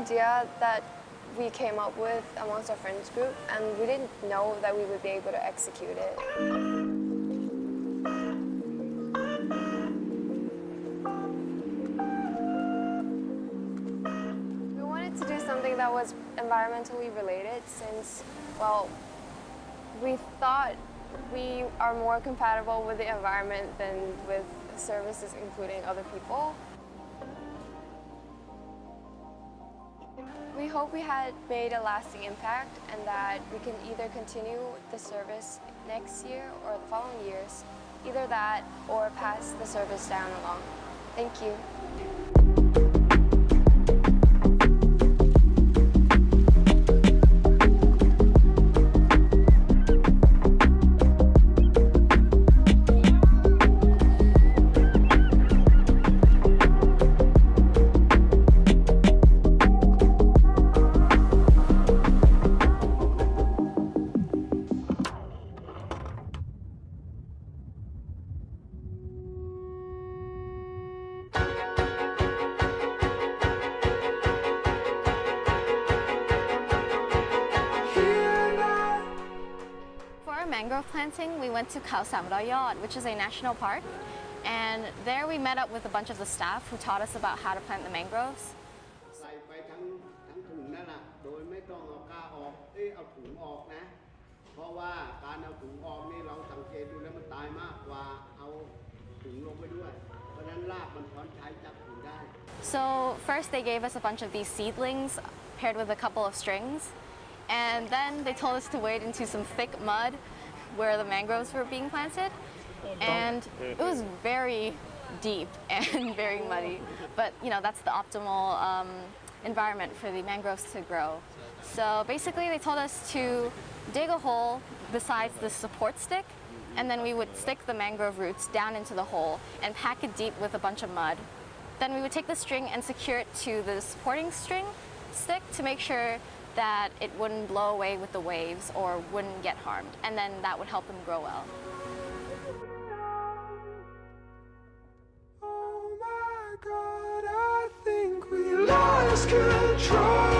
idea that we came up with amongst our friends group, and we didn't know that we would be able to execute it. We wanted to do something that was environmentally related since, well, we thought we are more compatible with the environment than with services including other people. We hope we had made a lasting impact and that we can either continue the service next year or the following years, either that or pass the service down along. Thank you. Mangrove planting, we went to Khao Samrayot, which is a national park, and there we met up with a bunch of the staff who taught us about how to plant the mangroves. So first they gave us a bunch of these seedlings paired with a couple of strings, and then they told us to wade into some thick mud where the mangroves were being planted, and it was very deep and very muddy, but you know, that's the optimal environment for the mangroves to grow. So basically they told us to dig a hole besides the support stick, and then we would stick the mangrove roots down into the hole and pack it deep with a bunch of mud. Then we would take the string and secure it to the supporting string stick to make sure that it wouldn't blow away with the waves or wouldn't get harmed, and then that would help them grow well. Oh my God, I think we lost control.